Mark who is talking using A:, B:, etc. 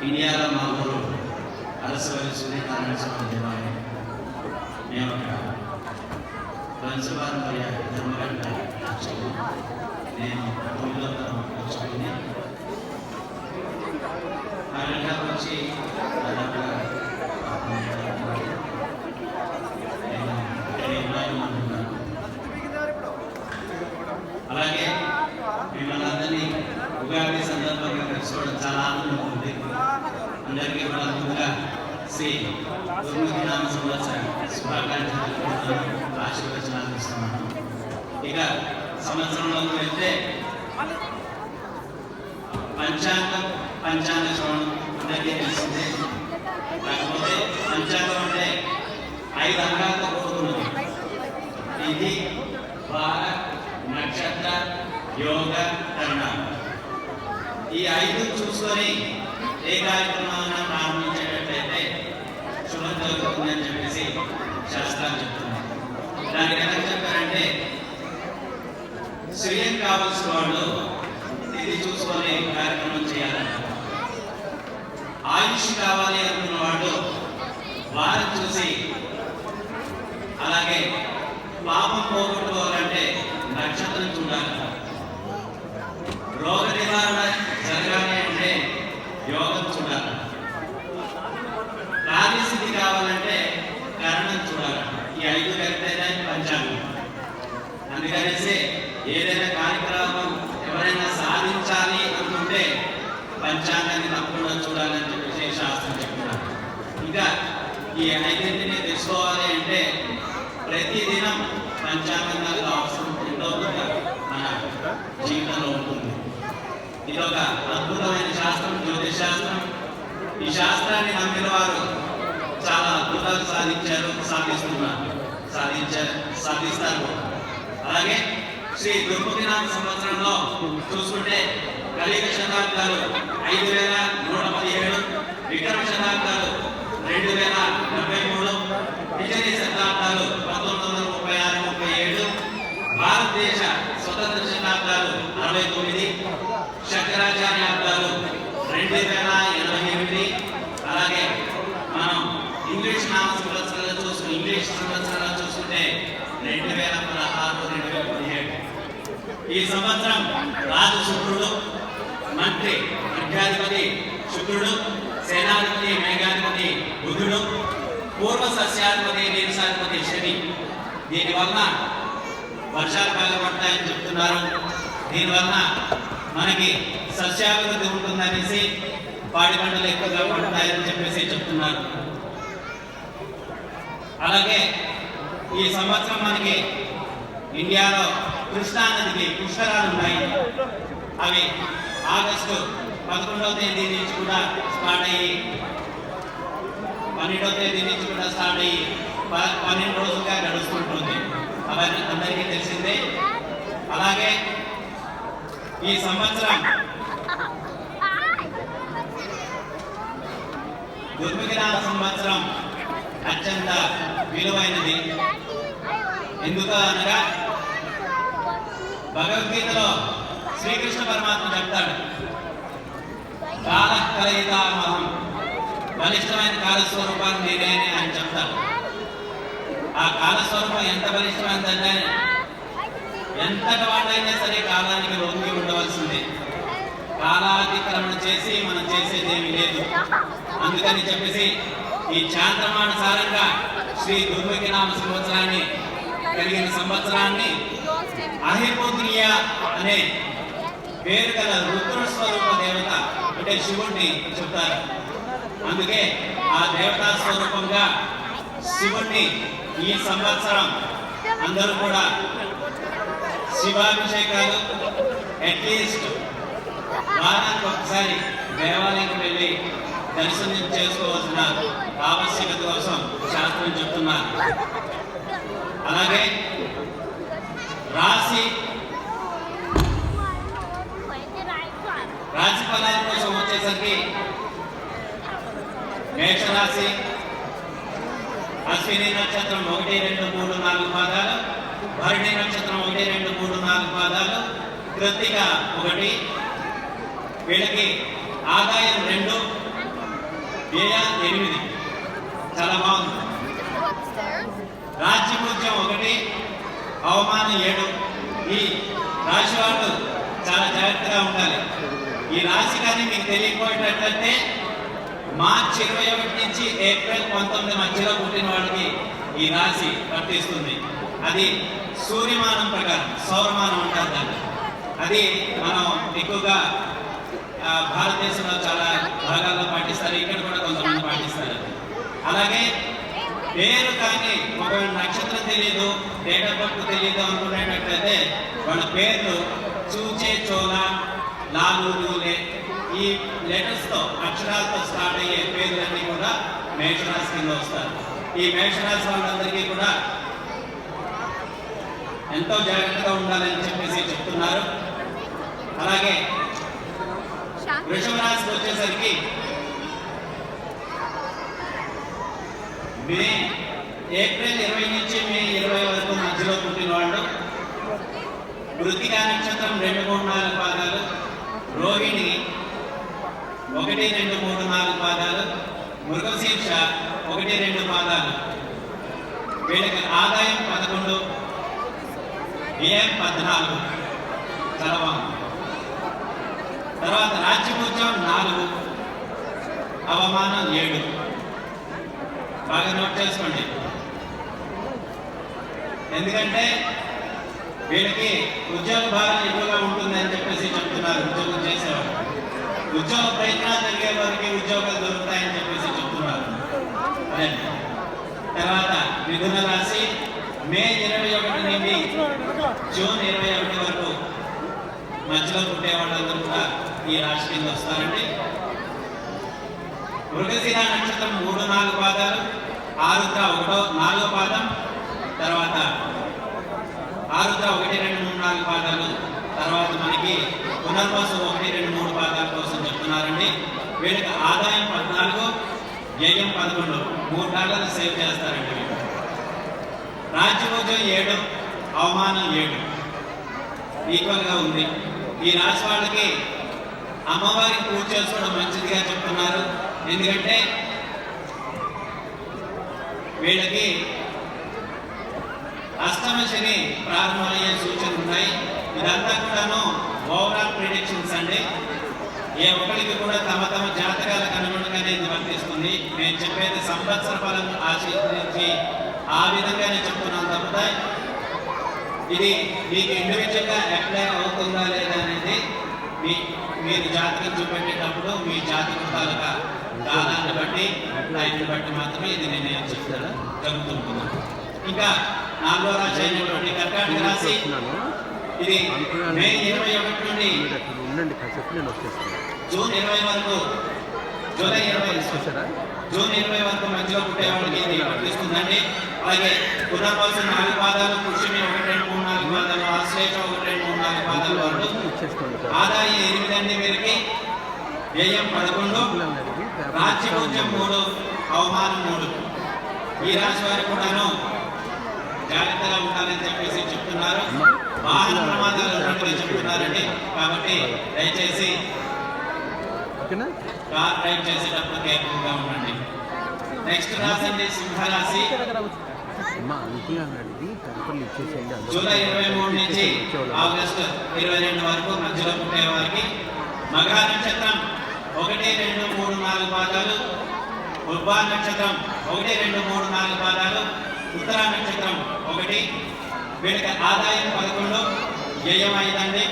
A: ఇండియాలో మా ఊరు అరసవల్లి సూర్యనారాయణ స్వామి దేవాలయం మేము అక్కడ వంశపారంపర్య ధర్మగంట నేను 9వ తరగతి వచ్చుకుని ఆ గంటకు వచ్చి దాదాపుగా అలాగే మిమ్మల్ని అందరినీ ఉగాది సందర్భంగా కలుసుకోవడం చాలా ఆనందంగా ఉంది. అందరికీ కూడా ముందుగా శ్రీ గురుముఖి నామ సంవత్సర శుభాకాంక్షలు ఆశీర్వచనాలు ఇస్తున్నాను. ఇక సంవత్సరంలోకి వెళ్తే పంచాంగ శ్రవణం అందరికీ తెలిసిందే. కాకపోతే పంచాంగం అంటే 5 అంగాలతో కూడుకున్నది. ఇది వార, నక్షత్ర, యోగ, కర్ణ. ఈ 5 చూసుకొని ఏ కార్యక్రమాన్ని ప్రారంభించేటట్లయితే శుభం జరుగుతుందని చెప్పేసి శాస్త్రాలు చెప్తున్నాయి. దానికి ఎలా చెప్పారంటే శ్రేయం కావాల్సిన వాళ్ళు ఇది చూసుకొని కార్యక్రమం చేయాలంట. ఆయుష్ కావాలి అనుకున్న వాళ్ళు వారిని చూసి, అలాగే పాపం పోగొట్టుకోవాలంటే నక్షత్రం చూడాలి. రోగ నివారణ జరగాలి అంటే యోగం చూడాలి. కార్యసిద్ధి కావాలంటే కరణం చూడాలి. ఈ 5 కలిపితేనే పంచాంగం. అందుకనేసి ఏదైనా కార్యక్రమం ఎవరైనా సాధించాలి అనుకుంటే పంచాంగాన్ని తప్పకుండా చూడాలని చెప్పేసి శాస్త్రం చెప్తున్నారు. ఇంకా ఈ 5ని తెలుసుకోవాలి అంటే ప్రతి దినం పంచాంగం అవసరం ఎంతో మన జీవితంలో ఉంటుంది. ఇది ఒక అద్భుతమైన శాస్త్రం, జ్యోతిష్ శాస్త్రం. ఈ శాస్త్రాన్ని నమ్మిన వారు చాలా అద్భుతాలు సాధిస్తారు. అలాగే శ్రీ గురుముఖి నామ సంవత్సరంలో చూసుకుంటే కలియుగ శతాబ్దాలు 5117, విక్రమ శతాబ్దాలు 2073, హిజరీ శతాబ్దాలు 1936-37, భారతదేశ స్వతంత్ర శతాబ్దాలు 69, శంకరాచార్యాబ్దాలు 2088. అలాగే మనం ఇంగ్లీష్ సంవత్సరాలు చూసుకుంటే 2016-2017. ఈ సంవత్సరం రాజు శుక్రుడు, మంత్రి అర్ఘ్యాధిపతి శుక్రుడు, సేనాధిపతి మేఘాధిపతి బుధుడు, పూర్వ సస్యాధిపతి నీరసాధిపతి శని. దీనివల్ల వర్షాలు బాగా పడతాయని చెప్తున్నారు. దీనివల్ల మనకి సస్యాభివృద్ధి ఉంటుందనేసి పాడి పంటలు ఎక్కువగా పడతాయని చెప్పేసి చెప్తున్నారు. అలాగే ఈ సంవత్సరం మనకి ఇండియాలో కృష్ణా నదికి పుష్కరాలు ఉన్నాయి. అవి ఆగస్టు 11వ తేదీ నుంచి కూడా స్టార్ట్ అయ్యి 12వ తేదీ నుంచి కూడా స్టార్ట్ అయ్యి 12 రోజులుగా గడుస్తుంటుంది. అవన్నీ అందరికీ తెలిసిందే. అలాగే ఈ సంవత్సరం గురుముఖి నామ సంవత్సరం అత్యంత విలువైనది. ఎందుకు అనగా భగవద్గీతలో శ్రీకృష్ణ పరమాత్మ చెప్తాడు, కాల కలయితామహం, బలిష్టమైన కాలస్వరూపాన్ని నేనే అని చెప్తాడు. ఆ కాలస్వరూపం ఎంత బలిష్టమైందంటే ఎంతటి వాడైనా సరే కాలానికి లొంగి ఉండవలసిందే. కాలాతిక్రమణ చేసి మనం చేసేదేమీ లేదు. అందుకని చెప్పేసి ఈ చాంద్రమానుసారంగా శ్రీ గురుముఖి నామ సంవత్సరాన్ని కలిగిన సంవత్సరాన్ని అహిపుత్రియ అనే పేరు గల రుద్ర స్వరూప దేవత అంటే శివుణ్ణి చెప్తారు. అందుకే ఆ దేవతా స్వరూపంగా శివుణ్ణి ఈ సంవత్సరం అందరూ కూడా శివాభిషేకాలు అట్లీస్ట్ వారానికి ఒకసారి దేవాలయానికి వెళ్ళి దర్శనం చేసుకోవాల్సిన ఆవశ్యకత కోసం శాస్త్రం చెప్తున్నారు. అలాగే రాశి ఫలాల కోసం వచ్చేసరికి మేషరాశి అశ్విని నక్షత్రం 1, 2, 3, 4 పాదాలు, భరణి నక్షత్రం 1, 2, 3, 4 పాదాలు, కృత్తిక 1. వీళ్ళకి ఆదాయం 2, వ్యయం 8. చాలా బాగుంది. రాజ్యపూజ్యం 1, అవమానం 7. ఈ రాశి వాళ్ళు చాలా జాగ్రత్తగా ఉండాలి. ఈ రాశి కానీ మీకు తెలియకపోయేటట్లయితే మార్చి 21 నుంచి ఏప్రిల్ 19 మధ్యలో పుట్టిన వాళ్ళకి ఈ రాశి వర్తిస్తుంది. అది సూర్యమానం ప్రకారం, సౌరమానం అంటారు దాన్ని. అది మనం ఎక్కువగా భారతదేశంలో చాలా భాగాల్లో పాటిస్తారు, ఇక్కడ కూడా కొంతమంది పాటిస్తారు. అలాగే పేరు కానీ ఒక నక్షత్రం తెలియదు, డేట్ ఆఫ్ బర్త్ తెలియదు అనుకునేటట్లయితే వాళ్ళ పేర్లు చూచే, చోళ, లాలు, లూలే ఈ లెటర్స్తో, అక్షరాలతో స్టార్ట్ అయ్యే పేర్లన్నీ కూడా మేషరాశి కింద వస్తారు. ఈ మేషరాశి వాళ్ళందరికీ కూడా ఎంతో జాగ్రత్తగా ఉండాలని చెప్పేసి చెప్తున్నారు. అలాగే వృషభ రాశికి వచ్చేసరికి ఏప్రిల్ 20 నుంచి మే 20 వరకు మధ్యలో పుట్టిన వాళ్ళు, కృతికా నక్షత్రం 2, 3, 4 పాదాలు, రోహిణి 1, 2, 3, 4 పాదాలు, మృగశీర్ష 1, 2 పాదాలు. వీళ్ళకి ఆదాయం 11, వ్యయం 14. చాలా బాగుంది. తర్వాత రాజ్యపూజ్యం 4, అవమానం 7. బాగా నోట్ చేసుకోండి. ఎందుకంటే వీళ్ళకి ఉద్యోగ భారం ఎక్కువగా ఉంటుందని చెప్పేసి చెప్తున్నారు. ఉద్యోగం చేసేవారు, ఉద్యోగ ప్రయత్నాలు జరిగే వారికి ఉద్యోగాలు దొరుకుతాయని చెప్పేసి చెప్తున్నారు. అదే తర్వాత మిథున రాశి మే 21 నుండి జూన్ 21 వరకు మధ్యలో పుట్టే వాళ్ళందరూ కూడా ఈ రాశి కింద వస్తారండి. మృగశిర నక్షత్రం 3, 4 పాదాలు, ఆరుద్ర 1, 4 పాదం, తర్వాత ఆరుద్ర 1, 2, 3, 4 పాదాలు. తర్వాత మనకి పునర్వసు 1, 2, 3 పాదాల కోసం చెప్తున్నారండి. వీళ్ళకి ఆదాయం 14, వ్యయం 11. $3 సేవ్ చేస్తారండి. రాజ్యపూజ్యం 7, అవమానం 7. ఈక్వల్గా ఉంది. ఈ రాశి వాళ్ళకి అమ్మవారికి పూజ చేసుకోవడం మంచిదిగా చెప్తున్నారు. ఎందుకంటే వీళ్ళకి అష్టమ శని ప్రారంభమయ్యే సూచనలు ఉన్నాయి. ఇదంతా కూడాను ఓవరాల్ ప్రిడిక్షన్స్ అండి. ఏ ఒక్కరికి కూడా తమ తమ జాతకాలకు అనుగుణంగానే ఇది వర్తిస్తుంది. నేను చెప్పేది సంవత్సర ఫలం ఆశీర్వదించి ఆ విధంగానే చెప్తున్నాను తప్ప ఇది మీకు ఇండివిజువల్గా అప్లై అవుతుందా లేదా అనేది మీరు జాతకం చూపెట్టేటప్పుడు మీ జాతక తాలూకా కాలాన్ని బట్టి, టైంని బట్టి మాత్రమే ఇది నిర్ణయం చెప్తాను జరుగుతుంటుంది. ఇంకా 4వ రాశి అయినటువంటి కర్కాటక రాశి, ఇది మే 21 నుండి జూన్ 20 వరకు, జూలై 20 జూన్ 20 వరకు మధ్యలో పుట్టే వాళ్ళకి ఇది వర్తిస్తుందండి. అలాగే పునర్వసు 4 పాదాలు, పుష్యమి 1, 2, 3, 4 పాదాలు, ఆశ్లేష 1, 2, 3, 4 పాదాలు వాళ్ళు. ఆదాయం 8 అండి వీరికి, వ్యయం 11, రాజ్యపూజ్యం 3, అవమానం 3. ఈ రాశి వారు కూడాను జాగ్రత్తగా ఉండాలని చెప్పేసి చెప్తున్నారు. వాహన ప్రమాదాలు ఉన్నట్టుగా చెప్తున్నారండి. కాబట్టి దయచేసి కార్ డ్రైవ్ చేసేటప్పుడు కేర్ఫుల్గా ఉండండి. నెక్స్ట్ రాశి అండి సింహరాశి. జూలై 23 నుంచి ఆగస్టు 22 వరకు మధ్యలో పుట్టే వారికి మఘ నక్షత్రం 1, 2, 3, 4 పాదాలు, ఉబ్బా నక్షత్రం 1, 2, 3, 4 పాదాలు, ఉత్తరా నక్షత్రం 1. వీళ్ళకి ఆదాయం 11, వ్యయం 5 అండి.